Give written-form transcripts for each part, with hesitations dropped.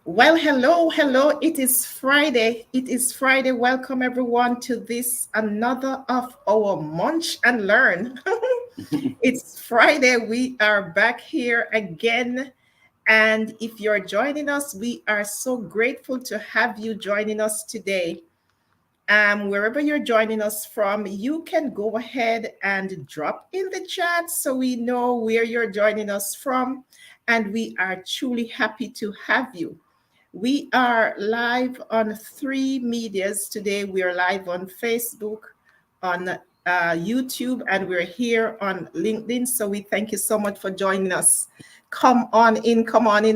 Well, hello, hello. It is Friday. It is Friday. Welcome everyone to this another of our Munch and Learn. It's Friday. We are back here again. And if you're joining us, we are so grateful to have you joining us today. Wherever you're joining us from, you can go ahead and drop in the chat so we know where you're joining us from. And we are truly happy to have you. We are live on three medias today. We are live on Facebook, on YouTube, and we're here on LinkedIn. So we thank you so much for joining us. Come on in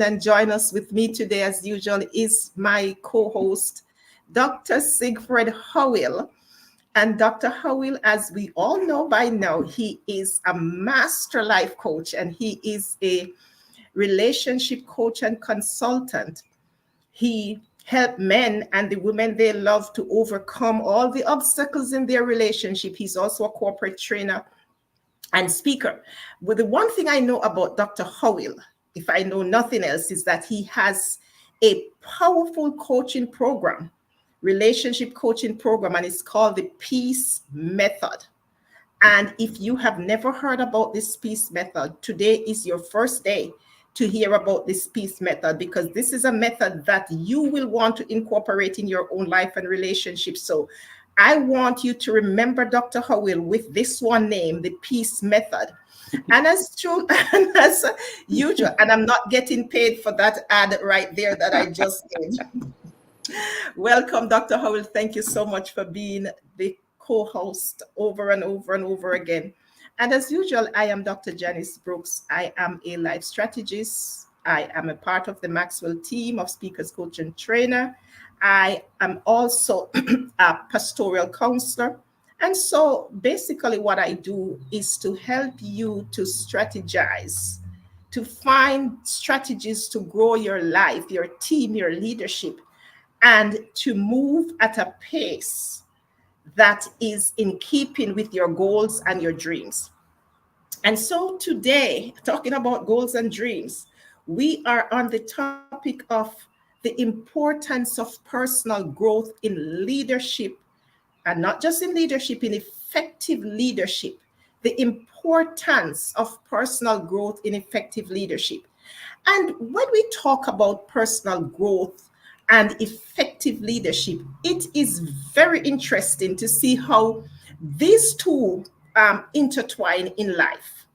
and join us. With me today, as usual, is my co-host, Dr. Siegfried Howell. And Dr. Howell, as we all know by now, he is a master life coach and he is a relationship coach and consultant. He helped men and the women they love to overcome all the obstacles in their relationship. He's also a corporate trainer and speaker. But the one thing I know about Dr. Howell, if I know nothing else, is that he has a powerful coaching program, relationship coaching program, and it's called the Peace Method. And if you have never heard about this peace method, today is your first day to hear about this peace method, because this is a method that you will want to incorporate in your own life and relationship. So I want you to remember Dr. Howell with this one name, the peace method. And as true and as usual, and I'm not getting paid for that ad right there that I just did. Welcome, Dr. Howell. Thank you so much for being the co-host over and over and over again. And as usual, I am Dr. Janice Brooks. I am a life strategist. I am a part of the Maxwell team of speakers, coach, and trainer. I am also a pastoral counselor. And so basically what I do is to help you to strategize, to find strategies to grow your life, your team, your leadership, and to move at a pace that is in keeping with your goals and your dreams. And so today, talking about goals and dreams, we are on the topic of the importance of personal growth in leadership, and not just in leadership, in effective leadership, the importance of personal growth in effective leadership. And when we talk about personal growth and effective leadership, it is very interesting to see how these two intertwine in life.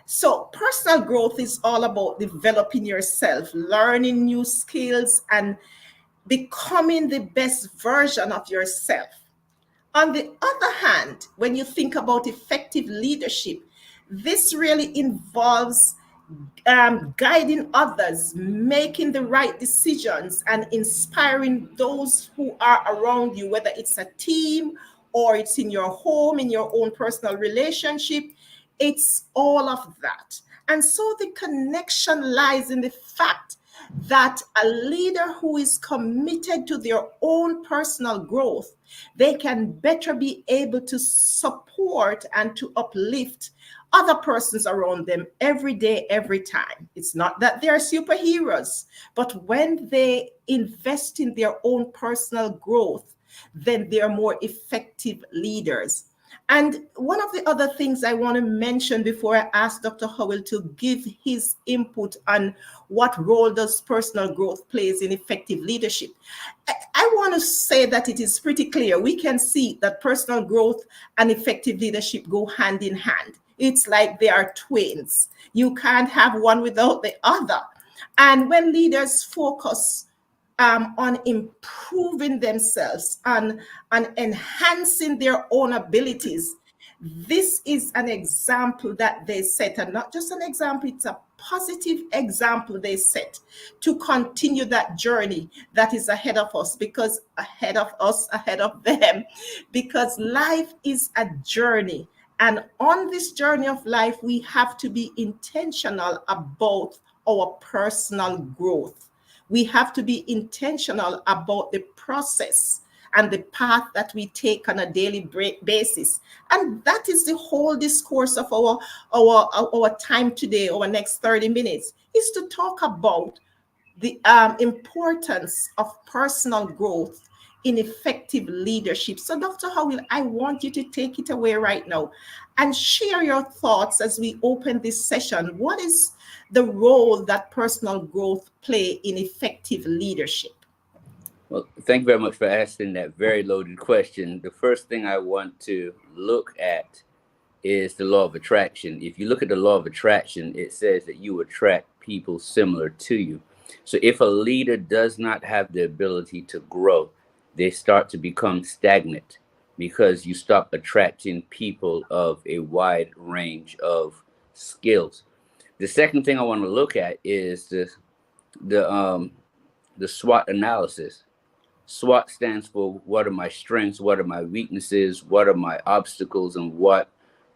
So, personal growth is all about developing yourself, learning new skills, and becoming the best version of yourself. On the other hand, when you think about effective leadership, this really involves guiding others, making the right decisions, and inspiring those who are around you, whether it's a team or it's in your home, in your own personal relationship. It's all of that. And so the connection lies in the fact that a leader who is committed to their own personal growth, they can better be able to support and to uplift other persons around them every day, every time. It's not that they're superheroes, but when they invest in their own personal growth, then they're more effective leaders. And one of the other things I want to mention before I ask Dr. Howell to give his input on what role does personal growth plays in effective leadership, I want to say that it is pretty clear. We can see that personal growth and effective leadership go hand in hand. It's like they are twins. You can't have one without the other. And when leaders focus on improving themselves, on enhancing their own abilities, this is an example that they set, and not just an example, it's a positive example they set to continue that journey that is ahead of us, because ahead of us, ahead of them, because life is a journey. And on this journey of life, we have to be intentional about our personal growth. We have to be intentional about the process and the path that we take on a daily basis. And that is the whole discourse of our time today, our next 30 minutes, is to talk about the importance of personal growth in effective leadership. So, Dr. Howell, I want you to take it away right now and share your thoughts as we open this session. What is the role that personal growth play in effective leadership? Well, thank you very much for asking that very loaded question. The first thing I want to look at is the law of attraction. If you look at the law of attraction, it says that you attract people similar to you. So if a leader does not have the ability to grow, they start to become stagnant because you stop attracting people of a wide range of skills. The second thing I want to look at is the um the SWOT analysis. SWOT stands for what are my strengths, what are my weaknesses, what are my obstacles, and what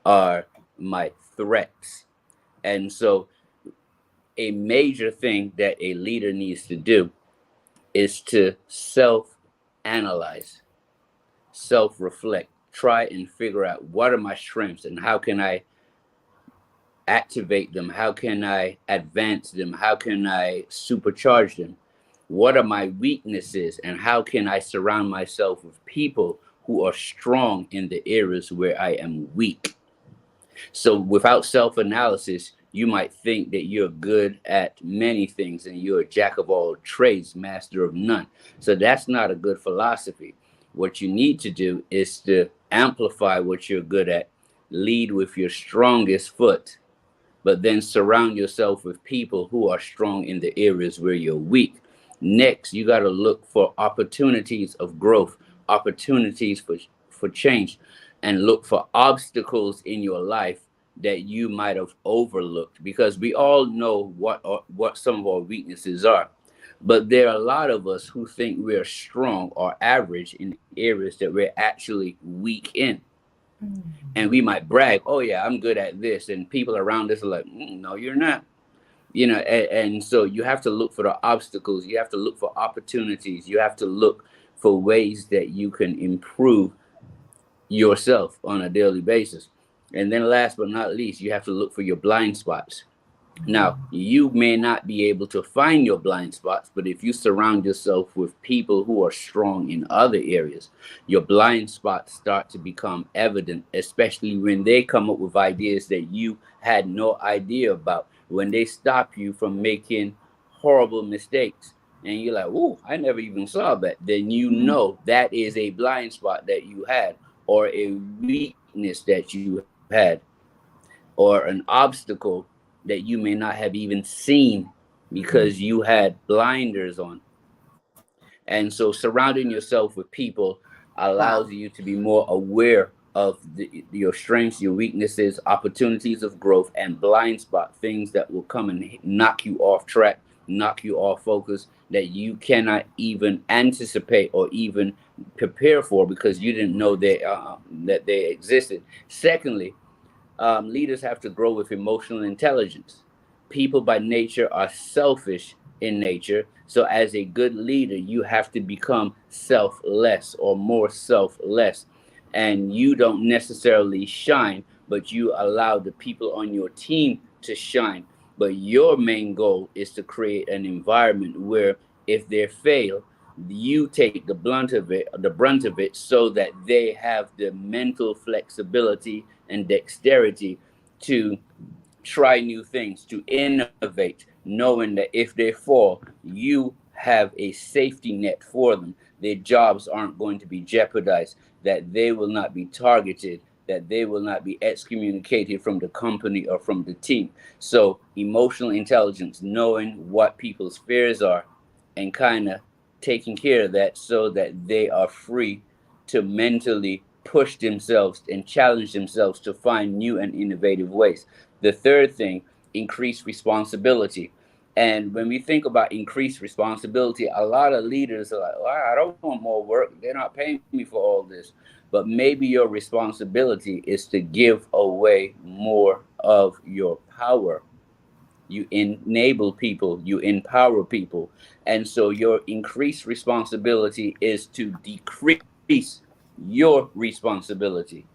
are my threats. And so, a major thing that a leader needs to do is to self analyze, self reflect, try and figure out what are my strengths and how can I activate them? How can I advance them? How can I supercharge them? What are my weaknesses and how can I surround myself with people who are strong in the areas where I am weak? So without self-analysis, you might think that you're good at many things and you're a jack of all trades, master of none. So that's not a good philosophy. What you need to do is to amplify what you're good at, lead with your strongest foot, but then surround yourself with people who are strong in the areas where you're weak. Next, you got to look for opportunities of growth, opportunities for change, and look for obstacles in your life that you might have overlooked, because we all know what some of our weaknesses are. But there are a lot of us who think we're strong or average in areas that we're actually weak in. And we might brag, oh yeah, I'm good at this, and people around us are like, no, you're not. And so you have to look for the obstacles, you have to look for opportunities, you have to look for ways that you can improve yourself on a daily basis. And then last but not least, you have to look for your blind spots. Now, you may not be able to find your blind spots, but if you surround yourself with people who are strong in other areas, your blind spots start to become evident, especially when they come up with ideas that you had no idea about, when they stop you from making horrible mistakes. And you're like, oh, I never even saw that. Then you know that is a blind spot that you had, or a weakness that you had, or an obstacle that you may not have even seen because you had blinders on. And so surrounding yourself with people allows Wow. you to be more aware of your strengths, your weaknesses, opportunities of growth, and blind spot things that will come and knock you off track, knock you off focus, that you cannot even anticipate or even prepare for because you didn't know that they existed. Secondly, leaders have to grow with emotional intelligence. People by nature are selfish in nature. So, as a good leader, you have to become selfless or more selfless. And you don't necessarily shine, but you allow the people on your team to shine. But your main goal is to create an environment where if they fail, you take the brunt of it so that they have the mental flexibility and dexterity to try new things, to innovate, knowing that if they fall, you have a safety net for them. Their jobs aren't going to be jeopardized, that they will not be targeted, that they will not be excommunicated from the company or from the team. So, emotional intelligence, knowing what people's fears are and kind of taking care of that so that they are free to mentally push themselves and challenge themselves to find new and innovative ways. The third thing, increased responsibility. And when we think about increased responsibility, a lot of leaders are like, well, I don't want more work. They're not paying me for all this. But maybe your responsibility is to give away more of your power. You enable people, you empower people. And so your increased responsibility is to decrease your responsibility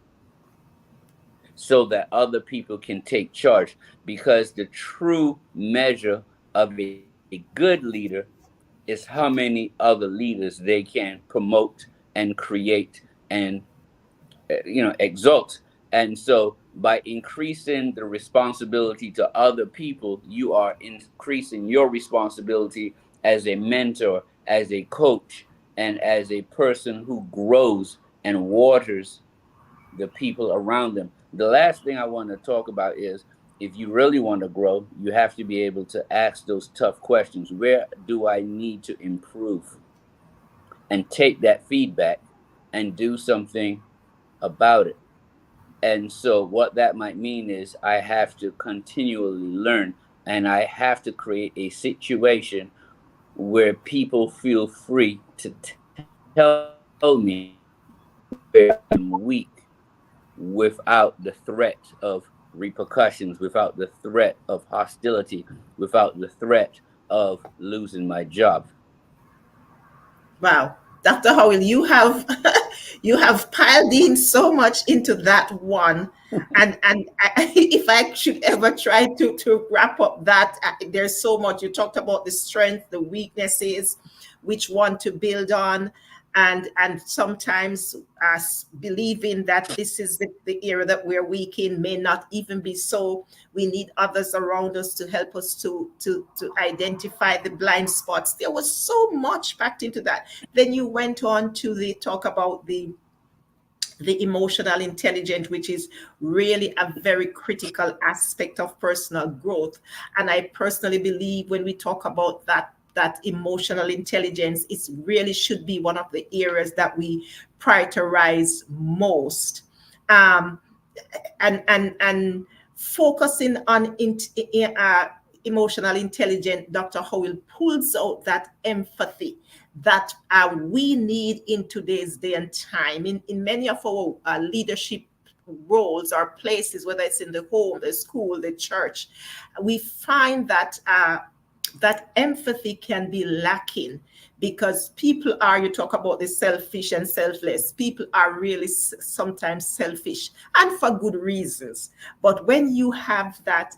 so that other people can take charge. Because the true measure of a A good leader is how many other leaders they can promote and create and exalt. And so by increasing the responsibility to other people, you are increasing your responsibility as a mentor, as a coach, and as a person who grows and waters the people around them. The last thing I want to talk about is, if you really want to grow, you have to be able to ask those tough questions. Where do I need to improve? And take that feedback and do something about it. And so, what that might mean is, I have to continually learn, and I have to create a situation where people feel free to tell me where I'm weak without the threat of repercussions, without the threat of hostility, without the threat of losing my job. Wow, Dr. Howell, you have you have piled in so much into that one, and if I should ever try to wrap up that, there's so much. You talked about the strength, the weaknesses, which one to build on, and sometimes us believing that this is the area that we're weak in may not even be so. We need others around us to help us to identify the blind spots. There was so much packed into that. Then you went on to the talk about the emotional intelligence, which is really a very critical aspect of personal growth. And I personally believe when we talk about that emotional intelligence, it really should be one of the areas that we prioritize most. Um, and focusing on emotional intelligence, Dr. Howell pulls out that empathy that we need in today's day and time. In many of our leadership roles or places, whether it's in the home, the school, the church, we find that that empathy can be lacking because people are, you talk about the selfish and selfless, people are really sometimes selfish and for good reasons. But when you have that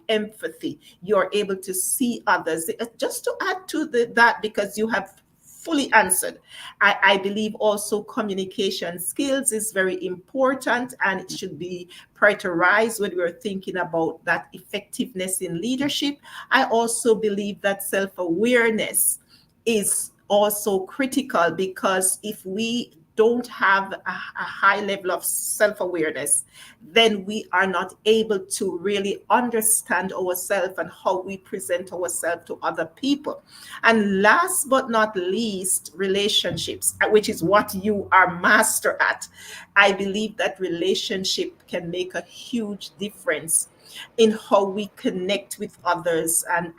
empathy, you're able to see others. Just to add to that, because you have fully answered, I believe also communication skills is very important, and it should be prioritized when we're thinking about that effectiveness in leadership. I also believe that self-awareness is also critical, because if we don't have a high level of self-awareness, then we are not able to really understand ourselves and how we present ourselves to other people. And last but not least, relationships, which is what you are master at. I believe that relationship can make a huge difference in how we connect with others and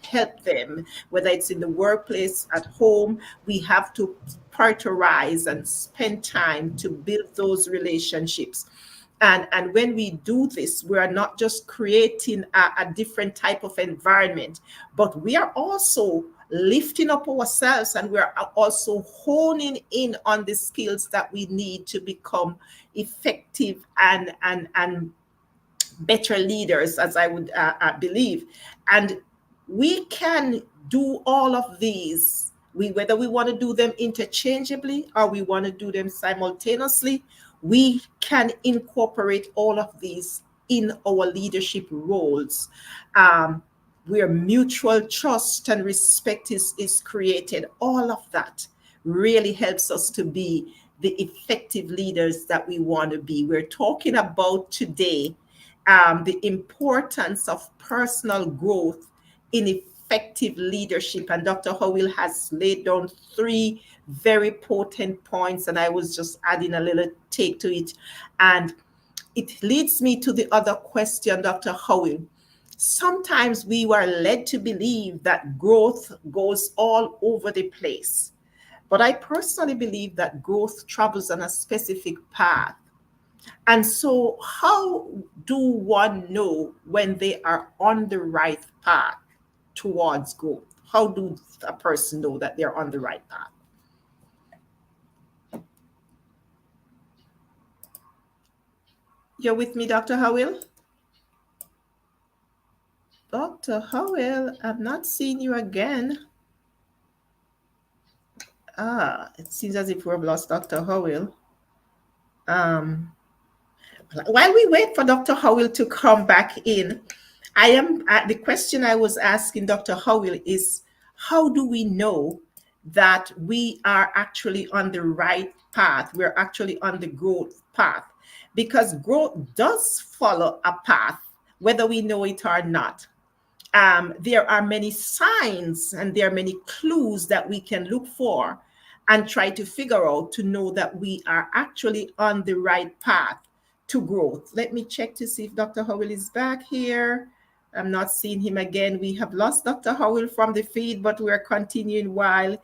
help them, whether it's in the workplace, at home. We have to prioritize and spend time to build those relationships. And when we do this, we are not just creating a different type of environment, but we are also lifting up ourselves, and we are also honing in on the skills that we need to become effective and better leaders, as I would believe. And we can do all of these. Whether we want to do them interchangeably or we want to do them simultaneously, we can incorporate all of these in our leadership roles. Um, where mutual trust and respect is created, all of that really helps us to be the effective leaders that we want to be. We're talking about today the importance of personal growth in effective leadership. And Dr. Howell has laid down three very potent points, and I was just adding a little take to it. And it leads me to the other question, Dr. Howell. Sometimes we were led to believe that growth goes all over the place. But I personally believe that growth travels on a specific path. And so, how do one know when they are on the right path towards growth? How do a person know that they're on the right path? You're with me, Dr. Howell? Dr. Howell, I'm not seeing you again. It seems as if we've lost Dr. Howell. Um, while we wait for Dr. Howell to come back in, the question I was asking Dr. Howell is, how do we know that we are actually on the right path? We're actually on the growth path, because growth does follow a path, whether we know it or not. There are many signs and there are many clues that we can look for and try to figure out to know that we are actually on the right path to growth. Let me check to see if Dr. Howell is back here. I'm not seeing him again. We have lost Dr. Howell from the feed, but we're continuing while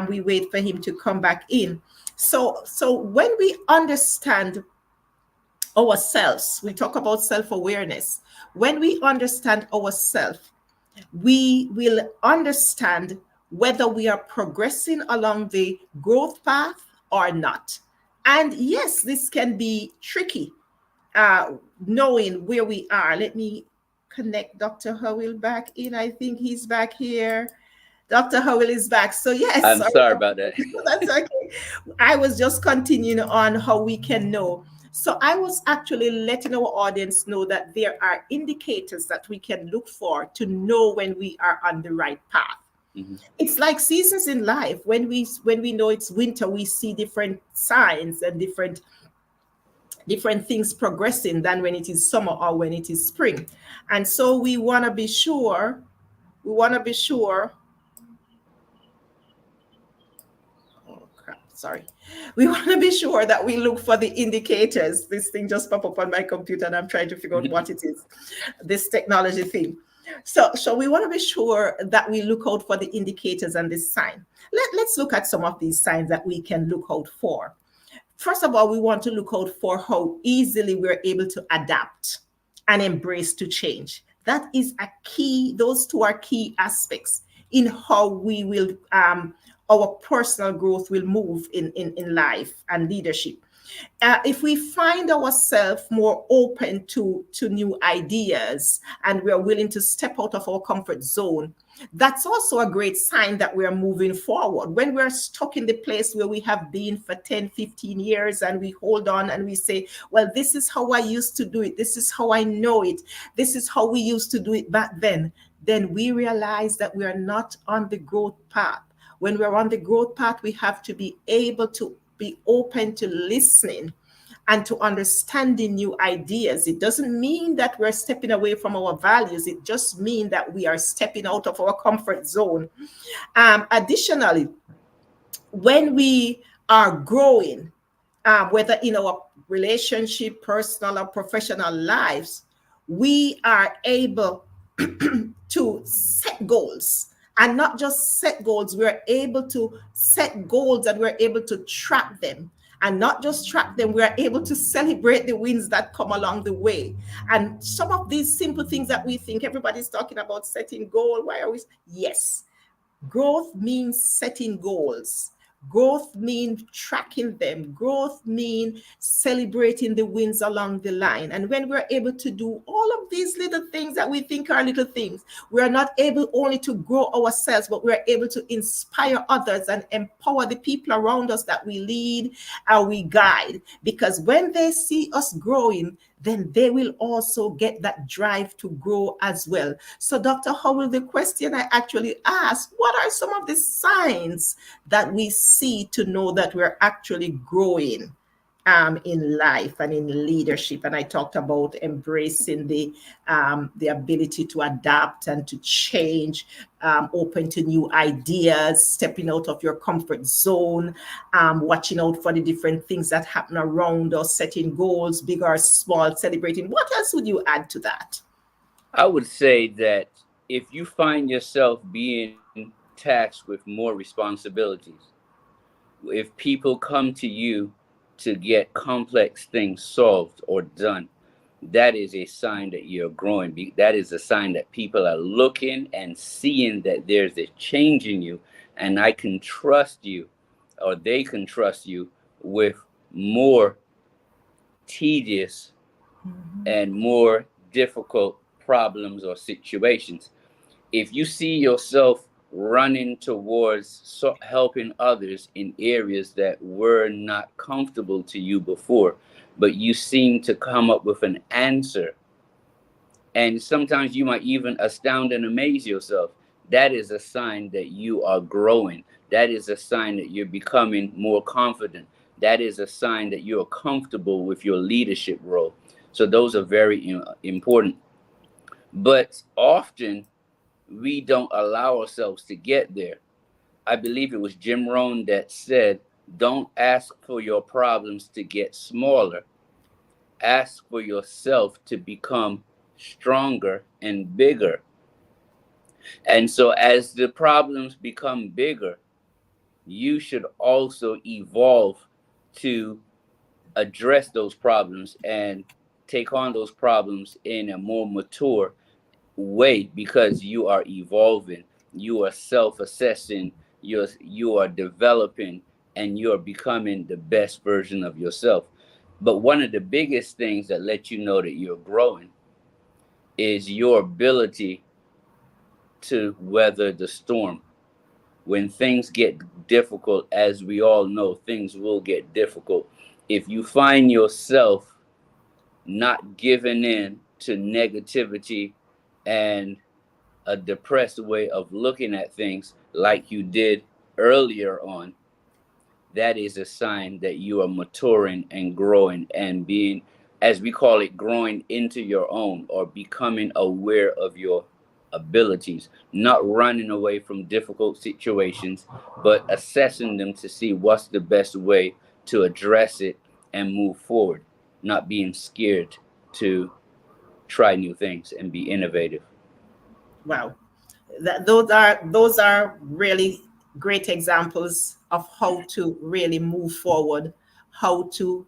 we wait for him to come back in. So when we understand ourselves, we talk about self-awareness. When we understand ourselves, we will understand whether we are progressing along the growth path or not. And yes, this can be tricky, knowing where we are. Let me connect Dr. Howell back in. I think he's back here. Dr. Howell is back. So yes, I'm sorry about that. that's okay. I was just continuing on how we can know. So I was actually letting our audience know that there are indicators that we can look for to know when we are on the right path. Mm-hmm. It's like seasons in life. When we know it's winter, we see different signs and different things progressing than when it is summer or when it is spring. And so we want to be sure. We want to be sure. Oh crap, sorry. We want to be sure that we look for the indicators. This thing just popped up on my computer and I'm trying to figure out what it is, this technology thing. So we want to be sure that we look out for the indicators and this sign. Let's look at some of these signs that we can look out for. First of all, we want to look out for how easily we're able to adapt and embrace to change. That is a key. Those two are key aspects in how we will our personal growth will move in life and leadership. If we find ourselves more open to new ideas and we're willing to step out of our comfort zone, that's also a great sign that we're moving forward. When we're stuck in the place where we have been for 10, 15 years and we hold on and we say, well, this is how I used to do it. This is how I know it. This is how we used to do it back then we realize that we are not on the growth path. When we're on the growth path, we have to be able to be open to listening and to understanding new ideas. It doesn't mean that we're stepping away from our values. It just means that we are stepping out of our comfort zone. Additionally, when we are growing, whether in our relationship, personal or professional lives, we are able to set goals. And not just set goals, we're able to set goals and we're able to track them. And not just track them, we are able to celebrate the wins that come along the way. And some of these simple things that we think everybody's talking about setting goal. Why are we? Yes, growth means setting goals. Growth means tracking them. Growth means celebrating the wins along the line. And when we're able to do all of these little things that we think are little things, we are not able only to grow ourselves, but we're able to inspire others and empower the people around us that we lead and we guide. Because when they see us growing, then they will also get that drive to grow as well. So, Dr. Howell, the question I actually asked, what are some of the signs that we see to know that we're actually growing in life and in leadership? And I talked about embracing the ability to adapt and to change, open to new ideas, stepping out of your comfort zone, watching out for the different things that happen around us, setting goals, big or small, celebrating. What else would you add to that? I would say that if you find yourself being tasked with more responsibilities, if people come to you to get complex things solved or done, that is a sign that you're growing. That is a sign that people are looking and seeing that there's a change in you, and I can trust you, or they can trust you with more tedious and more difficult problems or situations. If you see yourself running towards helping others in areas that were not comfortable to you before, but you seem to come up with an answer, and sometimes you might even astound and amaze yourself, that is a sign that you are growing. That is a sign that you're becoming more confident. That is a sign that you're comfortable with your leadership role. So those are very important. But often we don't allow ourselves to get there. I believe it was Jim Rohn that said, don't ask for your problems to get smaller. Ask for yourself to become stronger and bigger. And so as the problems become bigger, you should also evolve to address those problems and take on those problems in a more mature way, because you are evolving, you are self-assessing, you are developing, and you are becoming the best version of yourself. But one of the biggest things that let you know that you're growing is your ability to weather the storm. When things get difficult, as we all know, things will get difficult. If you find yourself not giving in to negativity and a depressed way of looking at things like you did earlier on, that is a sign that you are maturing and growing and being, as we call it, growing into your own, or becoming aware of your abilities, not running away from difficult situations, but assessing them to see what's the best way to address it and move forward, not being scared to try new things and be innovative. Wow. Those are really great examples of how to really move forward, how to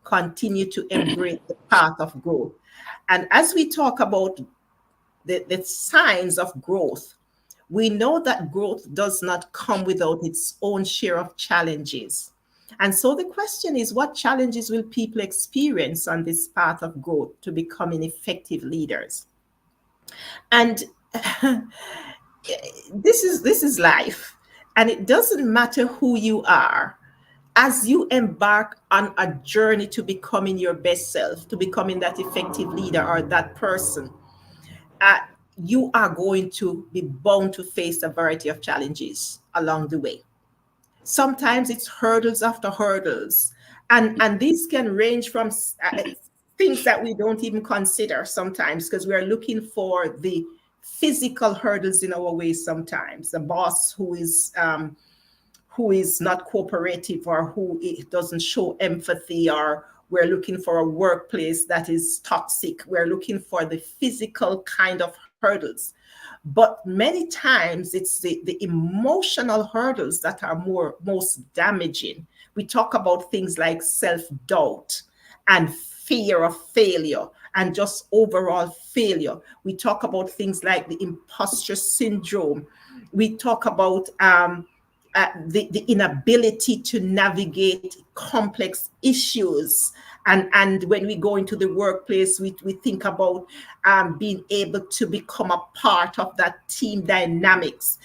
continue to embrace the path of growth. And as we talk about the signs of growth, we know that growth does not come without its own share of challenges. And so the question is, what challenges will people experience on this path of growth to becoming effective leaders? And this is life, and it doesn't matter who you are. As you embark on a journey to becoming your best self, to becoming that effective leader or that person, uh, you are going to be bound to face a variety of challenges along the way. Sometimes it's hurdles after hurdles, and these can range from things that we don't even consider sometimes, because we are looking for the physical hurdles in our way. Sometimes the boss who is not cooperative, or who doesn't show empathy, or we're looking for a workplace that is toxic. We're looking for the physical kind of hurdles. But many times it's the emotional hurdles that are most damaging. We talk about things like self-doubt and fear of failure and just overall failure. We talk about things like the imposter syndrome. We talk about the inability to navigate complex issues. And when we go into the workplace, we think about being able to become a part of that team dynamics.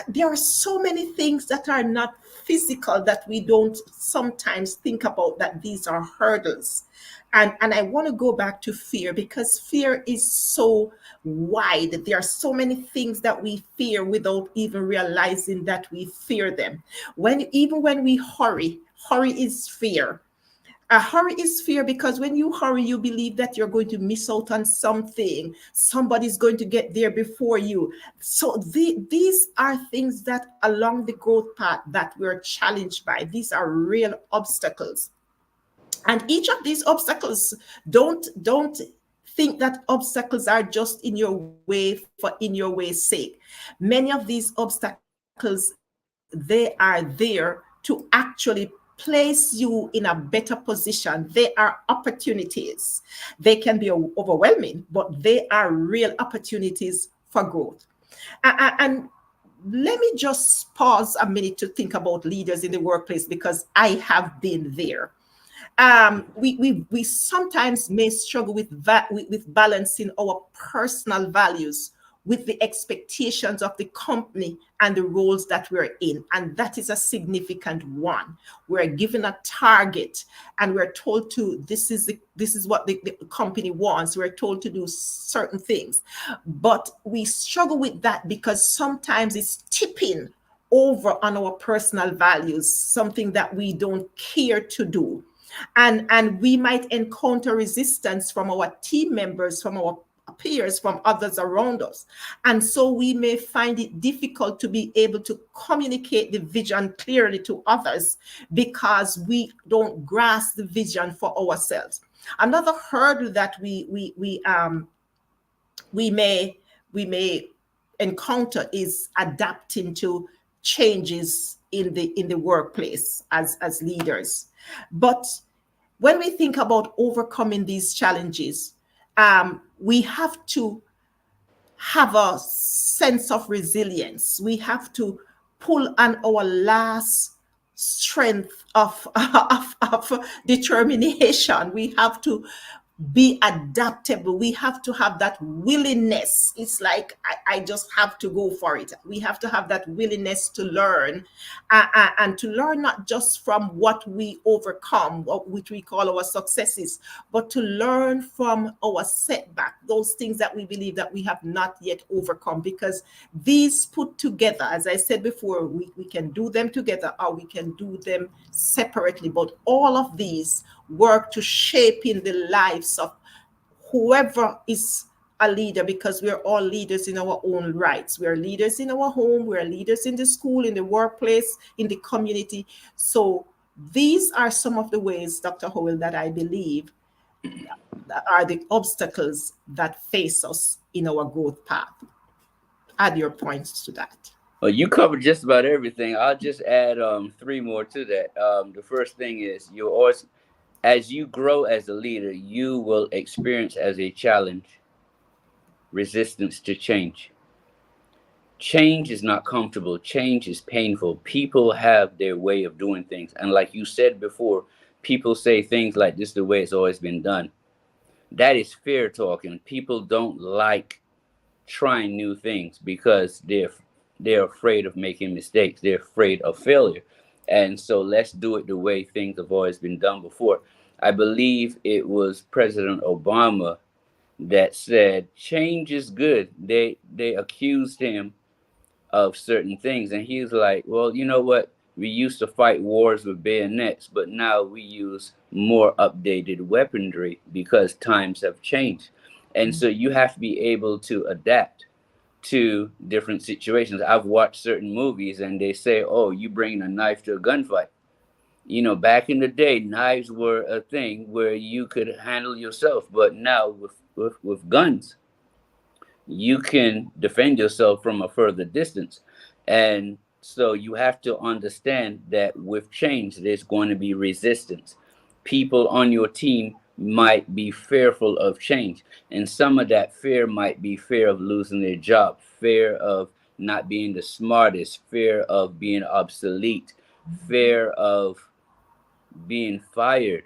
There are so many things that are not physical that we don't sometimes think about, that these are hurdles. And I want to go back to fear, because fear is so wide. There are so many things that we fear without even realizing that we fear them. Even when we hurry is fear. A hurry is fear, because when you hurry, you believe that you're going to miss out on something. Somebody's going to get there before you. So these are things that along the growth path that we're challenged by. These are real obstacles. And each of these obstacles, don't think that obstacles are just in your way for in your way's sake. Many of these obstacles, they are there to actually place you in a better position. They are opportunities. They can be overwhelming, but they are real opportunities for growth. And let me just pause a minute to think about leaders in the workplace, because I have been there. we sometimes may struggle with balancing our personal values with the expectations of the company and the roles that we're in. And that is a significant one. We're given a target and we're told to, this is what the company wants. We're told to do certain things. But we struggle with that because sometimes it's tipping over on our personal values, something that we don't care to do. And we might encounter resistance from our team members, from our peers, from others around us. And so we may find it difficult to be able to communicate the vision clearly to others because we don't grasp the vision for ourselves. Another hurdle that we may encounter is adapting to changes in the workplace as leaders. But when we think about overcoming these challenges, we have to have a sense of resilience. We have to pull on our last strength of, of determination. We have to be adaptable. We have to have that willingness. It's like I just have to go for it. We have to have that willingness to learn, and to learn not just from what we overcome, which we call our successes, but to learn from our setback, those things that we believe that we have not yet overcome. Because these put together, as I said before, we can do them together or we can do them separately. But all of these work to shape in the lives of whoever is a leader, because we're all leaders in our own rights. We're leaders in our home, we're leaders in the school, in the workplace, in the community. So these are some of the ways, Dr. Howell, that I believe that are the obstacles that face us in our growth path. Add your points to that. Well, you covered just about everything. I'll just add 3 more to that. The first thing is, you always, as you grow as a leader, you will experience as a challenge resistance to change. Change is not comfortable. Change is painful. People have their way of doing things. And like you said before, people say things like, this is the way it's always been done. That is fear talking. People don't like trying new things because they're afraid of making mistakes. They're afraid of failure. And so let's do it the way things have always been done before. I believe it was President Obama that said change is good. They accused him of certain things, and he was like, well, you know what? We used to fight wars with bayonets, but now we use more updated weaponry because times have changed. And so you have to be able to adapt to different situations. I've watched certain movies and they say, oh, you bring a knife to a gunfight. You know, back in the day, knives were a thing where you could handle yourself. But now with guns, you can defend yourself from a further distance. And so you have to understand that with change, there's going to be resistance. People on your team might be fearful of change. And some of that fear might be fear of losing their job, fear of not being the smartest, fear of being obsolete, fear of being fired.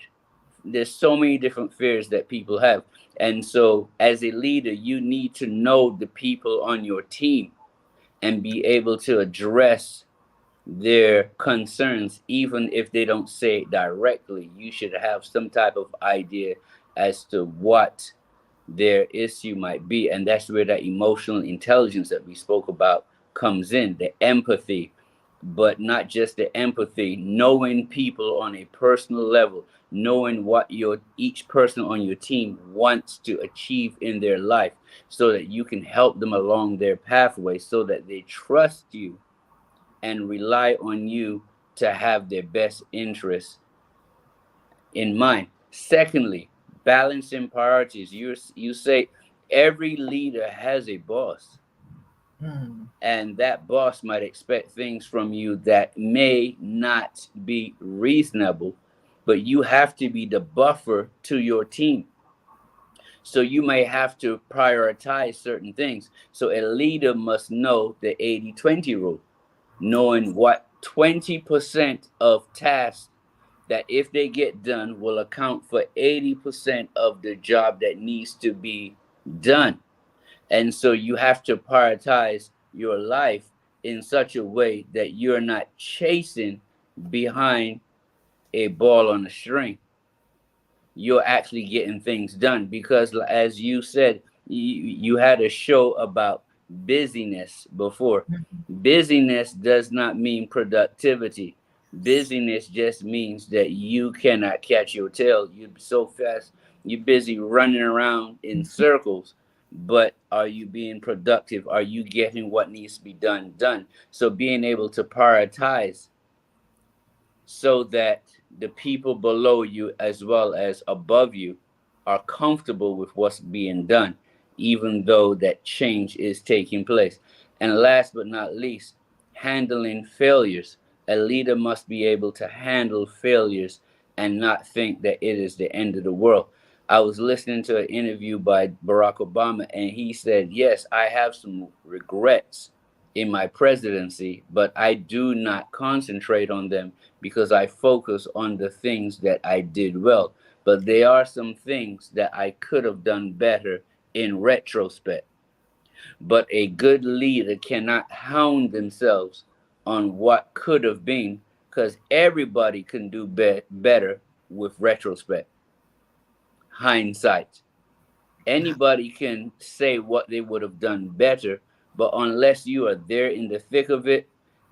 There's so many different fears that people have. And so as a leader, you need to know the people on your team and be able to address their concerns, even if they don't say it directly. You should have some type of idea as to what their issue might be. And that's where that emotional intelligence that we spoke about comes in, the empathy. But not just the empathy, knowing people on a personal level, knowing what each person on your team wants to achieve in their life, so that you can help them along their pathway, so that they trust you and rely on you to have their best interests in mind. Secondly, balancing priorities. You say every leader has a boss. And that boss might expect things from you that may not be reasonable, but you have to be the buffer to your team. So you may have to prioritize certain things. So a leader must know the 80-20 rule, knowing what 20% of tasks that, if they get done, will account for 80% of the job that needs to be done. And so you have to prioritize your life in such a way that you're not chasing behind a ball on a string. You're actually getting things done, because, as you said, you had a show about busyness before. Busyness does not mean productivity. Busyness just means that you cannot catch your tail. You're so fast, you're busy running around in circles. But are you being productive? Are you getting what needs to be done? So being able to prioritize, so that the people below you as well as above you are comfortable with what's being done, even though that change is taking place. And last but not least, handling failures. A leader must be able to handle failures and not think that it is the end of the world. I was listening to an interview by Barack Obama, and he said, yes, I have some regrets in my presidency, but I do not concentrate on them, because I focus on the things that I did well. But there are some things that I could have done better in retrospect. But a good leader cannot hound themselves on what could have been, because everybody can do better with retrospect, hindsight. Anybody can say what they would have done better, but unless you are there in the thick of it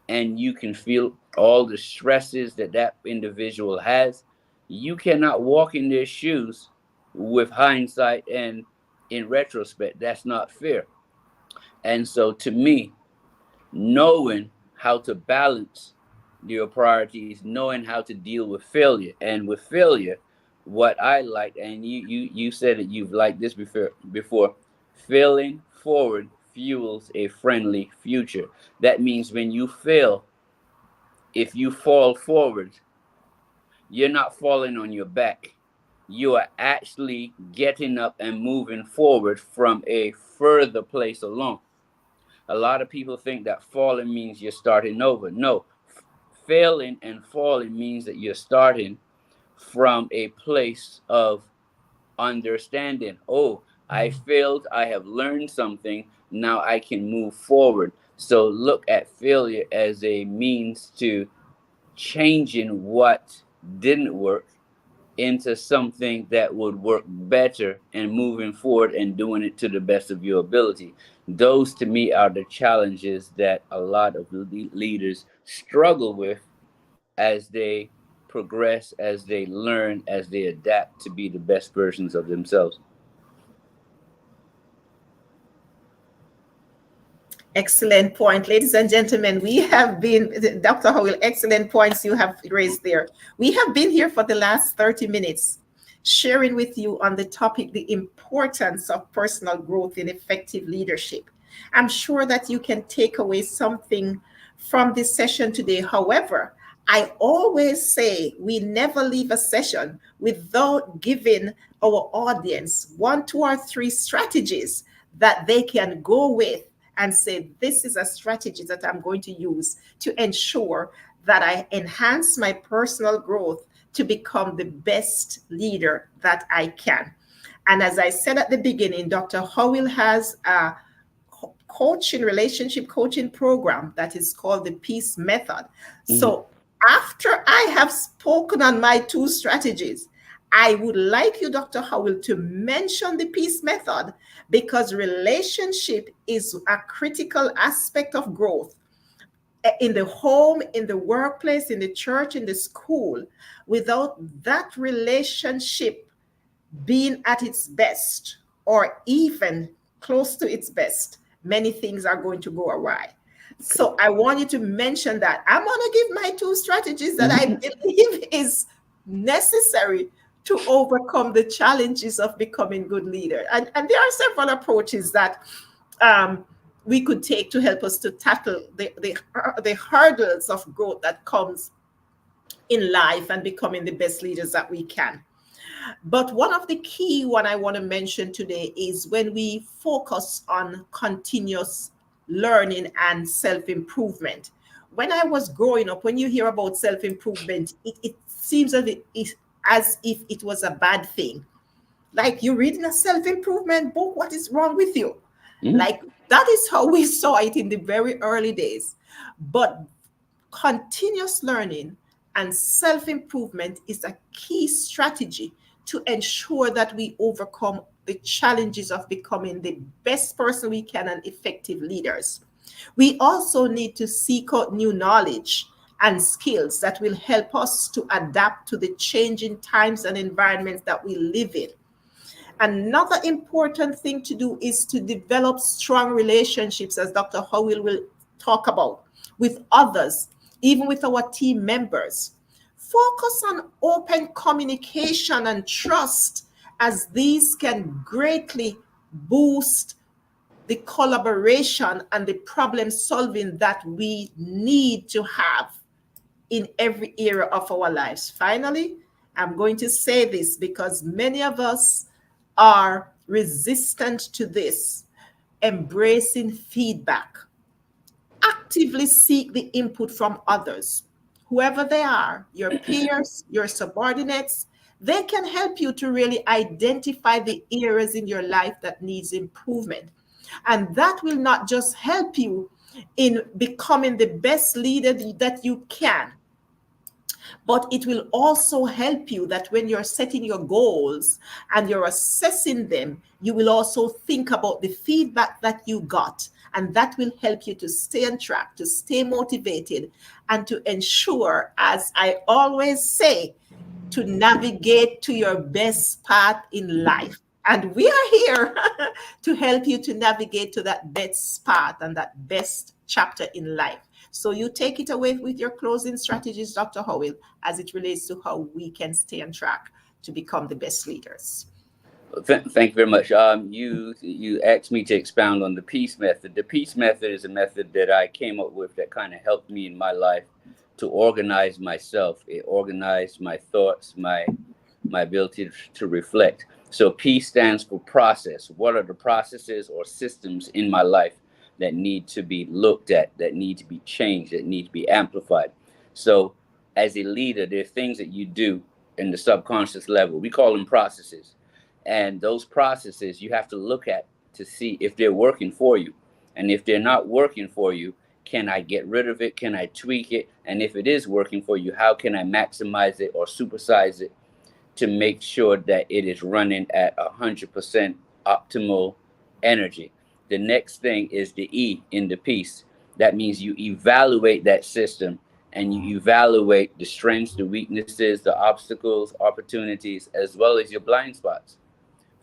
and you can feel all the stresses that that individual has, you cannot walk in their shoes with hindsight and in retrospect. That's not fair. And so to me, knowing how to balance your priorities, knowing how to deal with failure. And with failure, what I like, and you said that you've liked this before, failing forward fuels a friendly future. That means when you fail, if you fall forward, you're not falling on your back. You are actually getting up and moving forward from a further place along. A lot of people think that falling means you're starting over. No, failing and falling means that you're starting from a place of understanding. Oh, I failed. I have learned something. Now I can move forward. So look at failure as a means to changing what didn't work into something that would work better, and moving forward and doing it to the best of your ability. Those to me are the challenges that a lot of leaders struggle with as they progress, as they learn, as they adapt to be the best versions of themselves. Excellent point. Ladies and gentlemen, we have been, Dr. Howell, excellent points you have raised there. We have been here for the last 30 minutes sharing with you on the topic, the importance of personal growth in effective leadership. I'm sure that you can take away something from this session today. However, I always say we never leave a session without giving our audience 1, 2, or 3 strategies that they can go with and say, this is a strategy that I'm going to use to ensure that I enhance my personal growth to become the best leader that I can. And as I said at the beginning, Dr. Howell has a relationship coaching program that is called the Peace Method. So after I have spoken on my 2 strategies, I would like you, Dr. Howell, to mention the Peace Method, because relationship is a critical aspect of growth in the home, in the workplace, in the church, in the school. Without that relationship being at its best, or even close to its best, many things are going to go awry. So I want you to mention that. I'm going to give my 2 strategies that I believe is necessary to overcome the challenges of becoming good leader. And there are several approaches that we could take to help us to tackle the hurdles of growth that comes in life and becoming the best leaders that we can. But one of the key one I want to mention today is when we focus on continuous learning and self-improvement. when I was growing up, when you hear about self-improvement, it seems as if it was a bad thing. Like, you're reading a self-improvement book, what is wrong with you? Mhm. Like, that is how we saw it in the very early days. But continuous learning and self-improvement is a key strategy to ensure that we overcome the challenges of becoming the best person we can and effective leaders. We also need to seek out new knowledge and skills that will help us to adapt to the changing times and environments that we live in. Another important thing to do is to develop strong relationships, as Dr. Howell will talk about, with others, even with our team members. Focus on open communication and trust, as these can greatly boost the collaboration and the problem solving that we need to have in every area of our lives. Finally, I'm going to say this because many of us are resistant to this: embracing feedback. Actively seek the input from others, whoever they are, your peers, your subordinates. They can help you to really identify the areas in your life that needs improvement. And that will not just help you in becoming the best leader that you can, but it will also help you that when you're setting your goals and you're assessing them, you will also think about the feedback that you got. And that will help you to stay on track, to stay motivated, and to ensure, as I always say, to navigate to your best path in life. And we are here to help you to navigate to that best path and that best chapter in life. So you take it away with your closing strategies, Dr. Howell, as it relates to how we can stay on track to become the best leaders. Thank you very much. You asked me to expound on the peace method. The peace method is a method that I came up with that kind of helped me in my life to organize myself. It organized my thoughts, my ability to reflect. So peace stands for process. What are the processes or systems in my life that need to be looked at, that need to be changed, that need to be amplified? So as a leader, there are things that you do in the subconscious level. We call them processes. And those processes you have to look at to see if they're working for you. And if they're not working for you, can I get rid of it? Can I tweak it? And if it is working for you, how can I maximize it or supersize it to make sure that it is running at 100% optimal energy? The next thing is the E in the peace. That means you evaluate that system and you evaluate the strengths, the weaknesses, the obstacles, opportunities, as well as your blind spots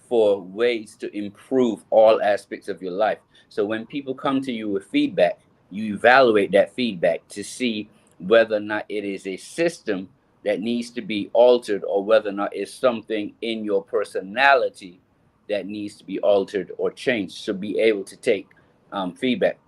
for ways to improve all aspects of your life. So when people come to you with feedback, you evaluate that feedback to see whether or not it is a system that needs to be altered or whether or not it's something in your personality that needs to be altered or changed. So be able to take feedback.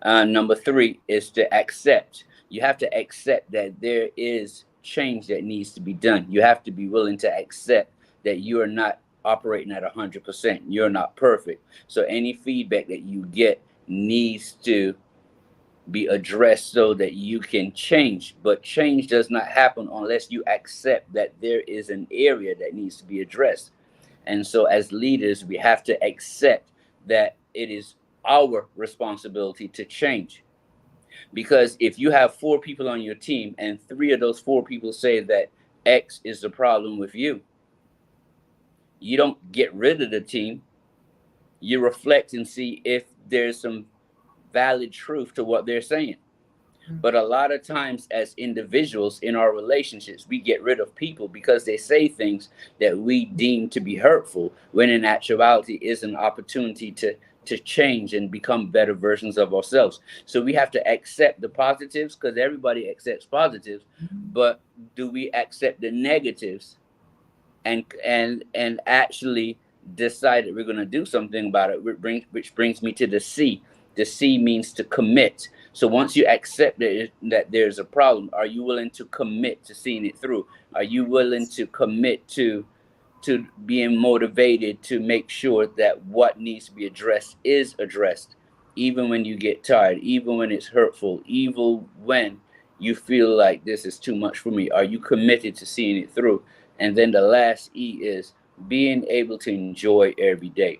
Number three is to accept. You have to accept that there is change that needs to be done. You have to be willing to accept that you are not operating at 100%. You're not perfect. So any feedback that you get needs to be addressed so that you can change. But change does not happen unless you accept that there is an area that needs to be addressed. And so as leaders, we have to accept that it is our responsibility to change. Because if you have 4 people on your team and 3 of those 4 people say that X is the problem with you, you don't get rid of the team. You reflect and see if there's some valid truth to what they're saying. But a lot of times, as individuals in our relationships, we get rid of people because they say things that we deem to be hurtful, when in actuality is an opportunity to change and become better versions of ourselves. So we have to accept the positives, because everybody accepts positives, but do we accept the negatives and actually decide that we're going to do something about it? Which brings me to the C. The C means to commit. So once you accept that there's a problem, are you willing to commit to seeing it through? Are you willing to commit to being motivated to make sure that what needs to be addressed is addressed? even when you get tired, even when it's hurtful, even when you feel like this is too much for me? Are you committed to seeing it through? And then the last E is being able to enjoy every day.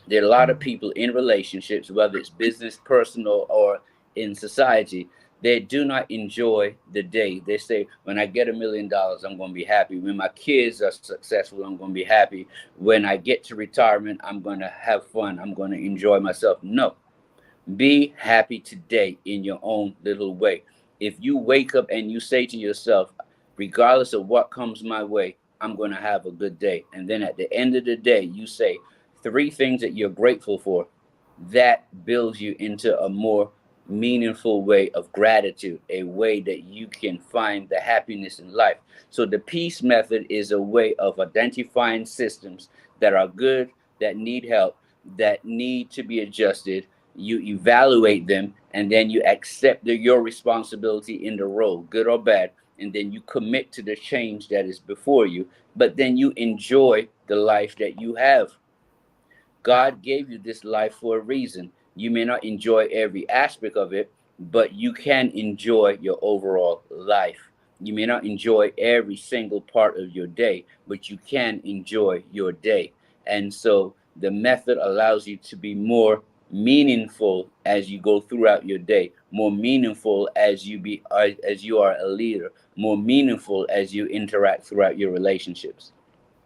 There are a lot of people in relationships, whether it's business, personal, or in society, they do not enjoy the day. They say, when I get $1 million, I'm going to be happy. When my kids are successful, I'm going to be happy. When I get to retirement, I'm going to have fun. I'm going to enjoy myself. No, be happy today in your own little way. If you wake up and you say to yourself, regardless of what comes my way, I'm going to have a good day. And then at the end of the day, you say 3 things that you're grateful for. That builds you into a more meaningful way of gratitude, a way that you can find the happiness in life. So the peace method is a way of identifying systems that are good, that need help, that need to be adjusted. You evaluate them, and then you accept your responsibility in the role, good or bad, and then you commit to the change that is before you, but then you enjoy the life that you have. God gave you this life for a reason. You may not enjoy every aspect of it, but you can enjoy your overall life. You may not enjoy every single part of your day, but you can enjoy your day. And so the method allows you to be more meaningful as you go throughout your day, more meaningful as you are a leader, more meaningful as you interact throughout your relationships.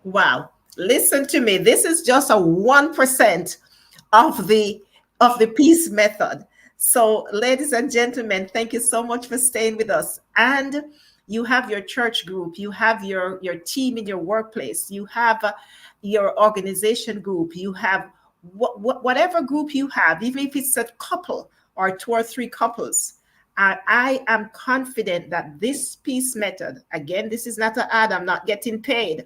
Wow. Listen to me. This is just a 1% of the peace method. So, ladies and gentlemen, thank you so much for staying with us. And you have your church group, you have your team in your workplace, you have your organization group, you have whatever group you have, even if it's a couple or 2 or 3 couples. I am confident that this peace method, again, this is not an ad, I'm not getting paid.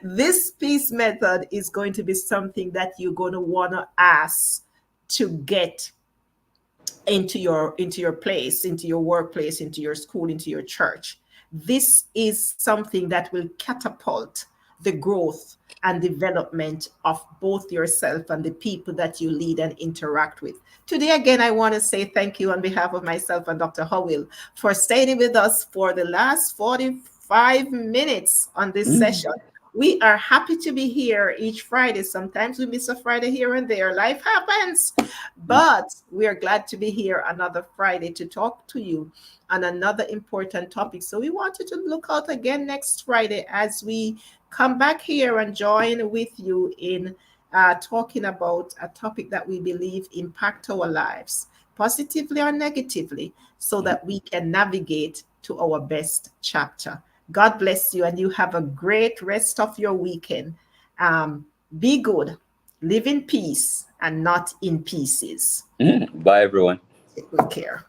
This peace method is going to be something that you're going to want to ask to get into your place, into your workplace, into your school, into your church. This is something that will catapult the growth and development of both yourself and the people that you lead and interact with. Today, again, I want to say thank you on behalf of myself and Dr. Howell for staying with us for the last 45 minutes on this session. We are happy to be here each Friday. Sometimes we miss a Friday here and there. Life happens. But we are glad to be here another Friday to talk to you on another important topic. So we want you to look out again next Friday as we come back here and join with you in talking about a topic that we believe impact our lives positively or negatively, so that we can navigate to our best chapter. God bless you, and you have a great rest of your weekend. Be good, live in peace, and not in pieces. Bye, everyone. Take good care.